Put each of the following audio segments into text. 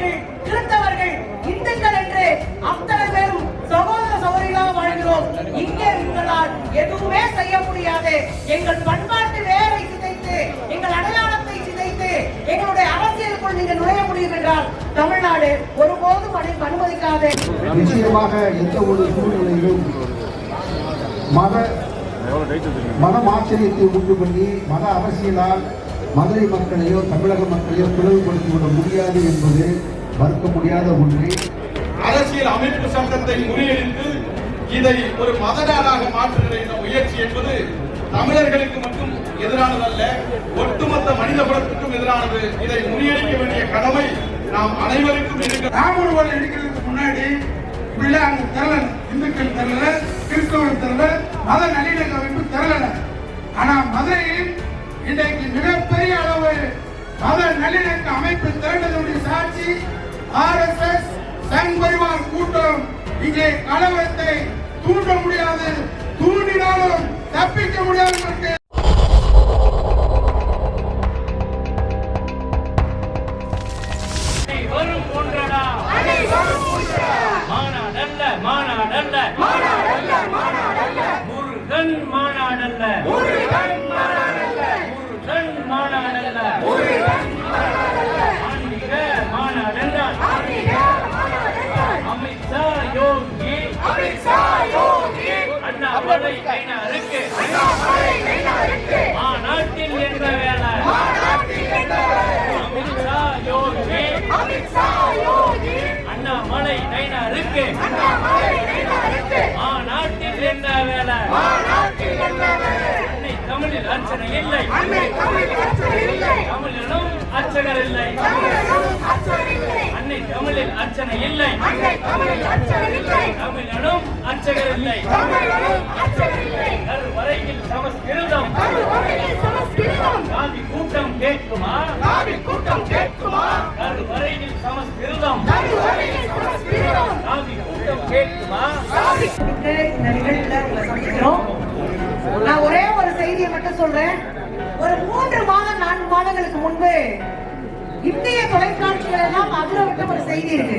இஸ்லாமியர்கள், கிறிஸ்தவர்கள், இந்துக்கள் என்று அத்தனை பேரும் சகோதர சகோதரிகளாக வாழ்கிறோம். இங்கே உங்களால் எதுவுமே செய்ய முடியாது. எங்கள் பண்பாட்டு வேரை சிதைத்து, எங்கள் அடையாளத்தை சிதைத்து, எங்களுடைய அரசியலுக்குள் நீங்கள் நுழைய முடியும் என்றால் தமிழ்நாடு ஒருபோதும் அனுமதிக்காது. நிச்சயமாக எந்த ஒரு சூழ்நிலையிலும் மனமாச்சரியத்தை உண்டு பண்ணி மத அரசியலால் மதுரை மக்களையோ தமிழக மக்களையோ பிளவுபடுத்திவிட முடியாது என்பது மறுக்க முடியாத ஒன்று. அரசியல் அமைப்பு சட்டத்தை முறியடித்து இதை ஒரு மத நாடாக மாற்றுகிற இந்த முயற்சி என்பது தமிழர்களுக்கு மட்டும் எதிரானதல்ல, ஒட்டுமொத்த மனித குலத்துக்கும் எதிரானது. இதை முறியடிக்க வேண்டிய கடமை நாம் அனைவருக்கும் இருக்கிறது. ராமர் எடுக்கிறதுக்கு முன்னாடி அங்க தெரல, இந்துக்கள் தெரல, கிறிஸ்தவர் தெரல, மத நல்லிணக்க அமைப்பு தெரல. ஆனா மதுரையில் இன்றைக்கு மிகப்பெரிய அளவு மத நல்லிணக்க அமைப்பு திரண்டதுடைய சாட்சி RSS சங் பரிவார் கூட்டம். இங்கே கலவரத்தை தூண்ட முடியாது, தூண்டினாலும் தப்பிக்க முடியாது. முருகன் மாநாடல்ல, ஆன்மீக மாநாடென்றால் அமித்ஷா யோகி அண்ணாமலை கைனாருக்கு மாநாட்டில் என்ற வேலை. அமித்ஷா யோகி அண்ணாமலை கைனாருக்கு மாநாட்டில் என்ற வேலை. அன்னை தமிழில் அர்ச்சனை இல்லை, தமிழிலும் அர்ச்சகர் இல்லை. அன்னை தமிழில் அர்ச்சனை இல்லை, தமிழிலும் அர்ச்சகர் இல்லை. கருவறையில் சமஸ்கிருதம், காவி கூட்டம் கேட்குமா? கருவறையில் சமஸ்கிருதம், காவி கூட்டம் கேட்குமா? நான் ஒரே ஒரு செய்தியை மட்டும் சொல்றேன். ஒரு 3 மாதம் 4 மாதங்களுக்கு முன்பு இந்திய தொலைக்காட்சிகள் எல்லாம் அதிரவிட்ட ஒரு செய்தி இருக்கு.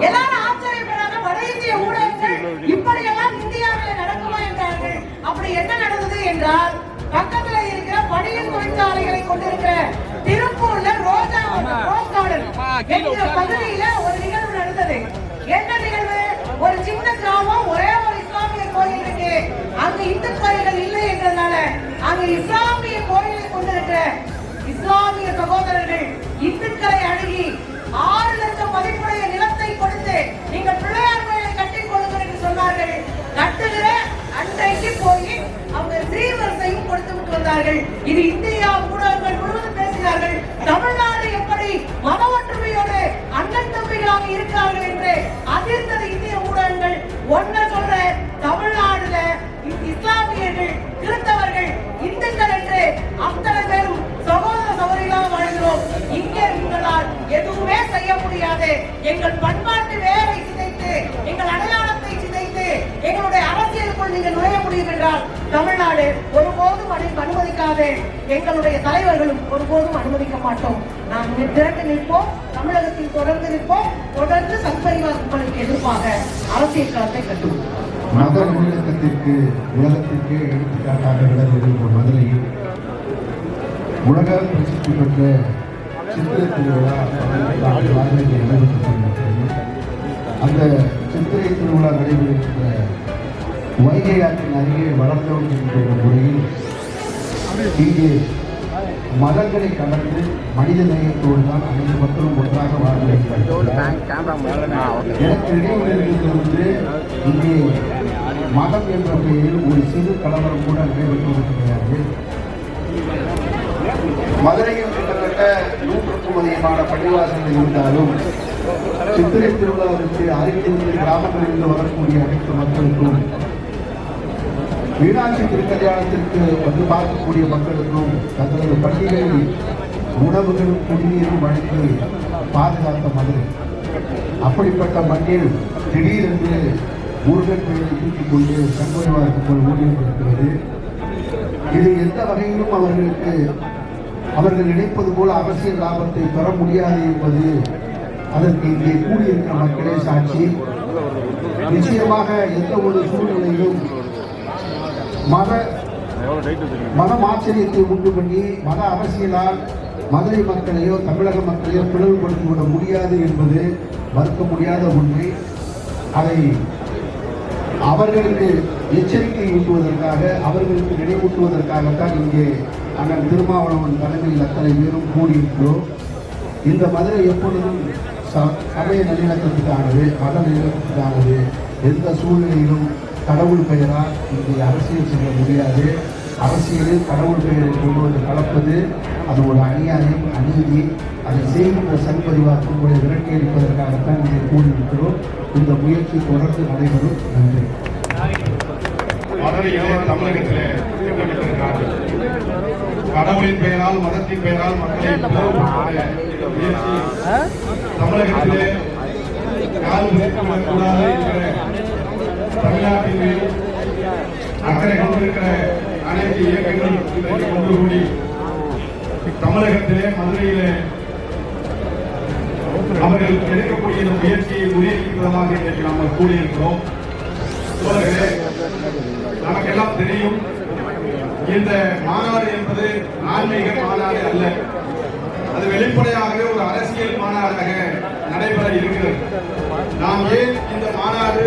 எல்லாரும் ஆச்சரியப்படாத வட இந்திய ஊடகங்கள் இப்படி எல்லாம் இந்தியாவில் நடக்குமா என்றார்கள். அப்படி என்ன நடந்தது என்றால், பக்கத்தில் இருக்கிற பனியன் தொழிற்சாலைகளை கொண்டிருக்கிற திருப்பூர்ல ரோஸ் கார்டன் என்கிற பகுதியில ஒரு நிகழ்வு நடந்தது. என்ன நிகழ்வு? ஒரு சின்ன கிராமம், ஒரே ஒரு இஸ்லாமிய கோயில் இருக்கு. அங்கு இந்து கோயில்கள் இல்லை என்றதுனால அங்கு இஸ்லாமிய கோயிலை கொண்டிருக்கிற இஸ்லாமிய சகோதரர்கள் இந்துக்களை அணுகி 6 லட்சம் மதிப்புடைய நிலத்தை கொடுத்து நீங்கள் பிள்ளையார் கோயிலை கட்டிக் கொள்ளுங்கள் என்று சொன்னார்கள். கட்டுகிற அன்றைக்கு போய் அவங்க ஸ்ரீவரிசையும் கொடுத்து விட்டு வந்தார்கள். இது இந்தியா ஊடகங்கள் முழுவதும் பேசினார்கள். தமிழ்நாடு எப்படி மத ஒற்றுமையோடு அண்ணன் தம்பிகளாக இருக்கிறார்கள் என்று அதிர்ந்தது இந்திய ஊடகங்கள். ஒன்ன சொல்ற, தமிழ்நாடுல இஸ்லாமியர்கள், கிறிஸ்தவர்கள், இந்துக்கள் என்று அத்தனை பேரும் சகோதர சகோதரிகளாக வாழ்கிறோம். இங்கே உங்களால் எதுவுமே செய்ய முடியாது. எங்கள் பண்பாட்டு வேரை சிதைத்து, எங்கள் அடையாளத்தை சிதைத்து, எங்களுடைய அரசியலுக்குள் நீங்கள் நுழைய முடியும் என்றால் தமிழ்நாடு ஒருபோதும் அனுமதிக்காது. எங்களுடைய தலைவர்களும் ஒருபோதும் அனுமதிக்க மாட்டோம். நாம் திரண்டு நிற்போம், தமிழகத்தில் தொடர்ந்து நிற்போம், தொடர்ந்து சங்பரிவார் கும்பலுக்கு எதிர்ப்பாக அரசியல் களத்தை கட்டுவோம். மத நல்லிணக்கத்திற்கு உலகத்திற்கே எடுத்துக்காட்டாக விளங்குகின்ற மதுரையில் உலக பிரசித்தி பெற்ற சித்திரை திருவிழா நடைபெற்றுக் கொண்டிருக்கிறது. அந்த சித்திரை திருவிழா நடைபெறுகின்ற வைகை ஆற்றின் அருகே வளர்ந்து கொண்டிருக்கின்ற முறையில் இங்கே மதங்களை கடந்து மனித நேயத்தோடு தான் அனைத்து மக்களும் ஒன்றாக வாழ்கிறார்கள். எனக்கு இடைவெளியிலிருந்து இங்கே மதம் என்ற பெயரில் ஒரு சிறு கலவரம் கூட நடைபெற்று கிடையாது. மதுரையில் கிட்டத்தட்ட 100க்கும் அதிகமான பள்ளிவாசல்கள் இருந்தாலும் சித்திரை திருவிழாவிற்கு அருகிலிருந்து கிராமங்களிலிருந்து வரக்கூடிய அனைத்து மக்களுக்கும், மீனாட்சி திருக்கல்யாணத்திற்கு வந்து பார்க்கக்கூடிய மக்களுக்கும் தங்களது பள்ளிகளில் உணவுகளும் குடிநீரும் வழங்கி பாதுகாத்த மதுரை. அப்படிப்பட்ட மண்ணில் திடீரென்று முருகன் கோயிலை தூக்கிக் கொண்டு சங்கோஜவாருக்கு போல் ஓடியிருக்கிறது. இது எந்த வகையிலும் அவர்கள் நினைப்பது போல அரசியல் லாபத்தை பெற முடியாது என்பது அதற்கு இங்கே கூடியிருக்கிற மக்களே சாட்சி. நிச்சயமாக எந்த ஒரு சூழ்நிலையிலும் மதம் ஆச்சரியத்தை உண்டு பண்ணி மத அரசியலால் மதுரை மக்களையோ தமிழக மக்களையோ பிளவுபடுத்திவிட முடியாது என்பது மறுக்க முடியாத உண்மை. அதை அவர்களுக்கு எச்சரிக்கை ஊட்டுவதற்காக, அவர்களுக்கு நினைவூட்டுவதற்காகத்தான் இங்கே அண்ணன் திருமாவளவன் தலைமையில் அத்தனை பேரும் கூடியிருக்கிறோம். இந்த மதுரை எப்பொழுதும் சமய நல்லிணக்கத்துக்கானது, மத நல்லிணக்கத்துக்கானது. எந்த சூழ்நிலையிலும் கடவுள் பெயரால் இங்கே அரசியல் செய்ய முடியாது. அரசியலில் கடவுள் பெயரை கொண்டு வந்து கலப்பது அது ஒரு அநியாயம், அநீதி. அதை செய்கின்ற சண்பரிவார் உங்களை விரட்டி அளிப்பதற்காகத்தான் இங்கே கூடியிருக்கிறோம். இந்த முயற்சி தொடர்ந்து நடைபெறும். நன்றி. மதுரையிலே தமிழகத்திலே திட்டமிட்டிருக்கிறார்கள். கடவுளின் பெயரால் மதத்தின் பெயரால் மக்களை பிளவுபடுத்த இந்த முயற்சி தமிழகத்திலே கூடாது என்கிற தமிழ்நாட்டின் மீது அக்கறை கொண்டிருக்கிற அனைத்து இயக்கங்களும் ஒன்று கூடி தமிழகத்திலே மதுரையிலே அவர்கள் எடுக்கக்கூடிய இந்த முயற்சியை முறியடிக்கும் விதமாக இன்றைக்கு நாம் கூடியிருக்கிறோம். நமக்கெல்லாம் தெரியும், இந்த மாநாடு என்பது ஆன்மீக மாநாடு அல்ல. அது வெளிப்படையாகவே ஒரு அரசியல் மாநாடாக நடைபெற இருக்கிறது. நாம் ஏன் இந்த மாநாடு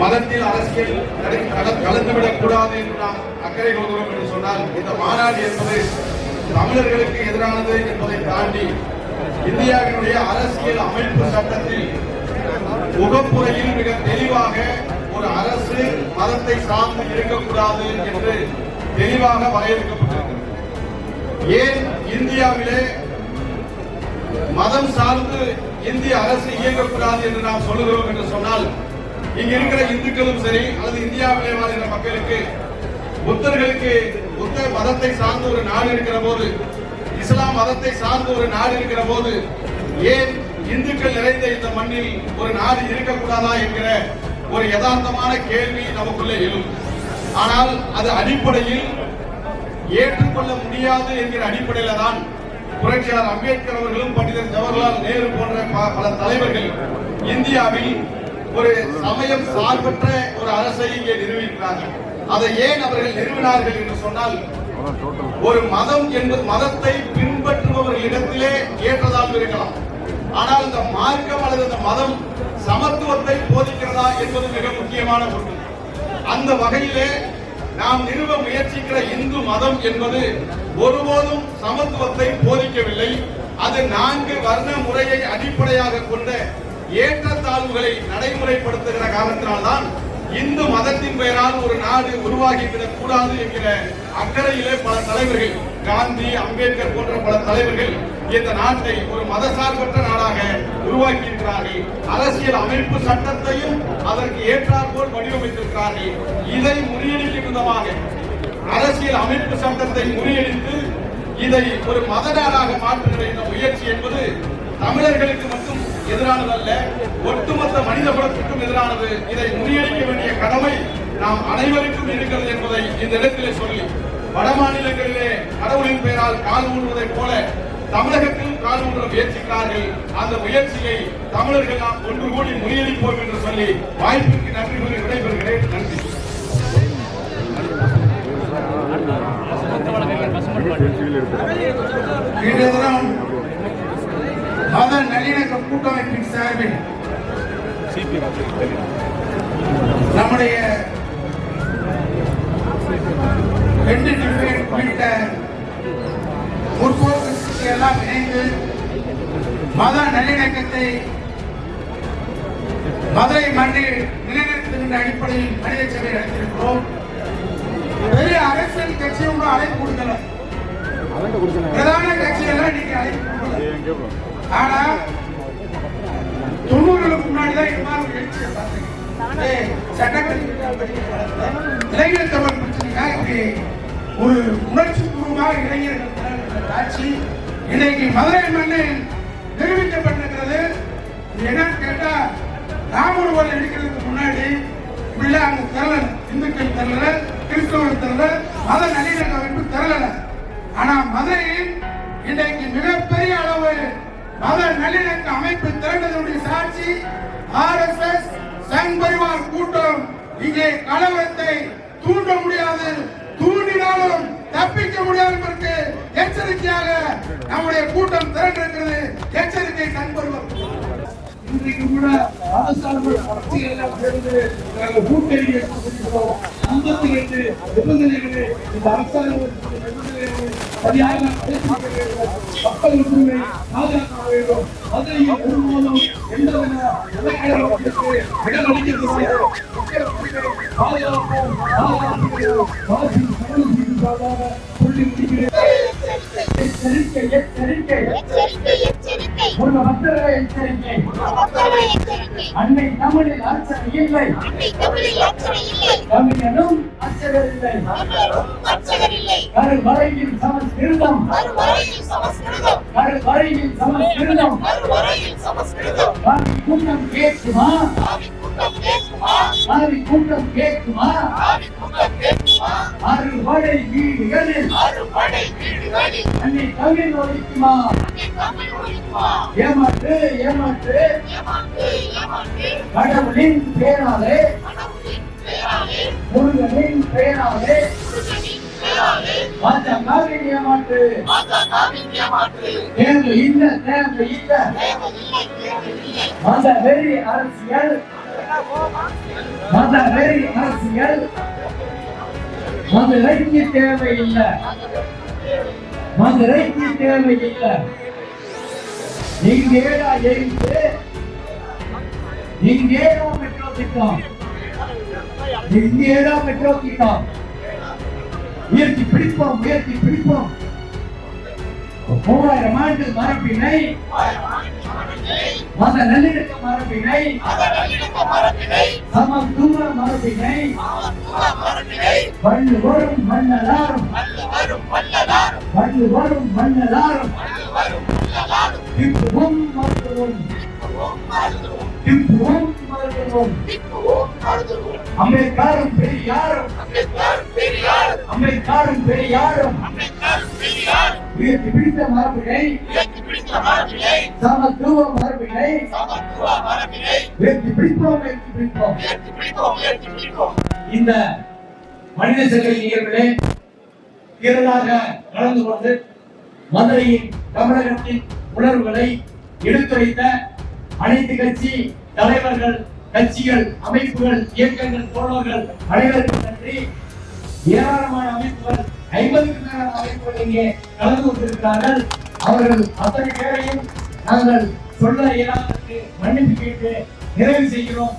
மதத்தில் அரசியல் கலந்துவிடக் கூடாது என்று நாம் அக்கறை கொள்கிறோம் என்று சொன்னால், இந்த மாநாடு என்பது தமிழர்களுக்கு எதிரானது என்பதை தாண்டி இந்தியாவினுடைய அரசியல் அமைப்பு சட்டத்தில் முகப்புறையில் மிக தெளிவாக ஒரு அரசு மதத்தை சார்ந்து இருக்கக்கூடாது என்று தெளிவாக வரையறுக்கப்பட்டிருக்கிறது. ஏன் இந்தியாவிலே மதம் சார்ந்து இந்திய அரசு இயங்கக்கூடாது என்று நாம் சொல்லுகிறோம் என்று சொன்னால், இங்க இருக்கிற இந்துக்களும் சரி அல்லது இந்தியாவிலே வாழ்கிற மக்களுக்கு புத்தர்களுக்கு புத்த மதத்தை சார்ந்த ஒரு நாடு இருக்கிற போது, இஸ்லாம் மதத்தை சார்ந்த ஒரு நாடு இருக்கிற போது, ஏன் இந்துக்கள் நிறைந்த இந்த மண்ணில் ஒரு நாடு இருக்கக்கூடாதா என்கிற ஒரு யதார்த்தமான கேள்வி நமக்குள்ளே எழும். ஆனால் அது அடிப்படையில் ஏற்றுக்கொள்ள முடியாது என்கிற அடிப்படையில தான் புரட்சியாளர் அம்பேத்கர் அவர்களும் பண்டிதர் ஜவஹர்லால் நேரு போன்ற பல தலைவர்கள் இந்தியாவில் ஒரு சமயம் சார்பற்ற ஒரு அரசை இங்கே நிறுவிக்கிறார்கள். அதை ஏன் அவர்கள் நிறுவினார்கள் என்று சொன்னால், ஒரு மதம் என்பது மதத்தை பின்பற்றுபவர்களிடத்திலே ஏற்றதாக இருக்கலாம். ஆனால் இந்த மார்க்கம் அல்லது இந்த மதம் சமத்துவத்தை போதிக்கிறதா என்பது மிக முக்கியமான ஒன்று. அந்த வகையிலே நாம் நிறுவ முயற்சிக்கிற இந்து மதம் என்பது ஒருபோதும் சமத்துவத்தை போதிக்கவில்லை. அது 4 வர்ண முறையை அடிப்படையாக கொண்ட ஏற்றத்தாழ்வுகளை நடைமுறைப்படுத்துகிற காரணத்தினால்தான் இந்து மதத்தின் பெயரால் ஒரு நாடு உருவாகிவிடக் கூடாது என்கிற அக்கறையிலே பல தலைவர்கள், காந்தி, அம்பேத்கர் போன்ற பல தலைவர்கள் இந்த நாட்டை ஒரு மதசார்பற்ற நாடாக உருவாக்கி இருக்கிறார்கள். அரசியல் அமைப்பு சட்டத்தையும் அதற்கு ஏற்றாற்போல் வடிவமைத்திருக்கிறார்கள். இதை முறியடிக்கும் விதமாக அரசியல் அமைப்பு சட்டத்தை முறியடித்து இதை ஒரு மத நாடாக மாற்றுகிற இந்த முயற்சி என்பது தமிழர்களுக்கு மட்டும் எதிரானதல்ல, ஒட்டுமொத்த மனித குலத்திற்கும் எதிரானது. இதை முறியடிக்க வேண்டிய கடமை நாம் அனைவருக்கும் இருக்கிறது என்பதை இந்த இடத்திலே சொல்லி, வட மாநிலங்களிலே கடவுளின் பெயரால் கால் ஊன்றுவதைப் போல தமிழகத்தில் கால் ஊன்ற முயற்சிக்கிறார்கள். அந்த முயற்சியை தமிழர்கள் நாம் ஒன்று கூடி முறியடிப்போம் என்று சொல்லி வாய்ப்புக்கு நன்றி கூறி விடைபெறுகிறேன். நன்றி. இன்றைய தினம் மத நல்லிணக்க கூட்டமைப்பின் சார்பில் நம்முடைய உள்ளிட்ட முற்போக்கு எல்லாம் இணைந்து மத நல்லிணக்கத்தை மதுரை மண்ணில் நிலைநிறுத்துகின்ற அடிப்படையில் மனித சபை நடத்தியிருக்கிறோம். பெரிய அரசியல் கட்சி ஒன்றும் அழைப்பு கொடுக்கல, பிரதான கட்சியெல்லாம் இன்னைக்கு அழைப்பு கொடுக்கல. ஆனா 90களுக்கு முன்னாடிதான் இந்த மாதிரி ஒரு எழுச்சியை பார்த்தேன். இளைஞர் தமிழ் பிரச்சனையா இப்படி ஒரு உணர்ச்சி பூர்வமாக இளைஞர்கள் ஆட்சி இன்னைக்கு மதுரை மண்ணில் நிரூபிக்கப்பட்டிருக்கிறது. என்னன்னு கேட்டா, ராமர் கோயில் எடுக்கிறதுக்கு முன்னாடி இப்படிலாம் அங்க திரளல, இந்துக்கள் திரளல, கிறிஸ்தவர்கள் திரளல, மத நல்லிணக்க அமைப்பு திரளல. ஆனா மதுரையில் இன்றைக்கு மிகப்பெரிய அளவு மத நல்லிணக்க அமைப்பு திரண்டதனுடைய சாட்சி RSS சங் பரிவார் கூட்டம். இங்கே கலவரத்தை தூண்ட முடியாது, தூண்டினாலும் தப்பிக்க முடியாது என்பதற்கு எச்சரிக்கையாக நம்முடைய கூட்டம் திரண்டிருக்கிறது. எச்சரிக்கை சங் பரிவார். இன்றைக்கு கூட அரசாங்க அரசியல் சேர்ந்து நாங்கள் கூட்டணி ஏற்படுத்துகிறோம். 52 நிபந்தனைகளை இந்த அரசாங்கம் சரியாக மக்கள் உரிமை பாதுகாக்க வேண்டும். மதுரையில் ஒருபோதும் எந்தவித நிலக்கடத்திற்கு இடமளிக்கக்கூடாது. மக்கள் உரிமை பாதுகாப்போம், சொல்லி முடிக்கிறேன். எச்சரிக்கை எச்சரிக்கை எச்சரிக்கை ஒரு மக்களவை எச்சரிக்கை. அன்னை தமிழில் அச்சம் இல்லை, தமிழனும் அச்சகரில்லை. கருவறையில் சமஸ்கிருதம், கருவறையில் சமஸ்கிருதம். கூட்டம் கேட்குமா, கூட்டம் கேட்குமா? அறுபடை வீடுகளில் அன்னை தமிழ் ஒழிக்குமா? ஏமாற்று ஏமாற்று கடவுளின் பேராலே, முருகனின் பேராலே பாஜகவின் ஏமாற்று. தேவை இல்ல, தேவை இல்ல. மத வெறி அரசியல், மத வெறி அரசியல் மதுரைக்கு தேவையில்லை, மதுரைக்கு தேவையில்லை. இங்கேடா எய்து, இங்கேடா மெட்ரோ திட்டம், இங்கேடா மெட்ரோ திட்டம். உயர்த்தி பிடிப்போம், உயர்த்தி பிடிப்போம். 3000 ஆண்டு மரபினை, மத நல்லிணக்க மரபினை, சமத்துவ மரபினை வள்ளுவரும் மன்னலாரும், வள்ளுவரும் மன்னலாரும் திப்புவும் மருத்துவம், திப்புவும் மருத்துவம். அம்பேத்கரும் பெரியாரும், அம்பேத்கரும் பெரியாரும் உயர்த்தி பிடித்த மரபினை, சமத்துவ மரபினை உயர்த்தி பிடிப்போம், உயர்த்தி பிடிப்போம். இந்த மனித சங்கிலி நிகழ்விலே திரளாக கலந்து கொண்டு மதுரையின் தமிழகத்தின் உணர்வுகளை எடுத்துரைத்த அனைத்து கட்சி தலைவர்கள், கட்சிகள், அமைப்புகள், இயக்கங்கள், தோழர்கள் அனைவருக்கும் நன்றி. ஏராளமான அமைப்புகள், 50க்கும் மேலான அமைப்புகள் இங்கே கலந்து கொண்டிருக்கிறார்கள். அவர்கள் அத்தனை பேரையும் நாங்கள் சொல்ல இயலாததற்கு மன்னிப்பு கேட்டு நிறைவு செய்கிறோம்.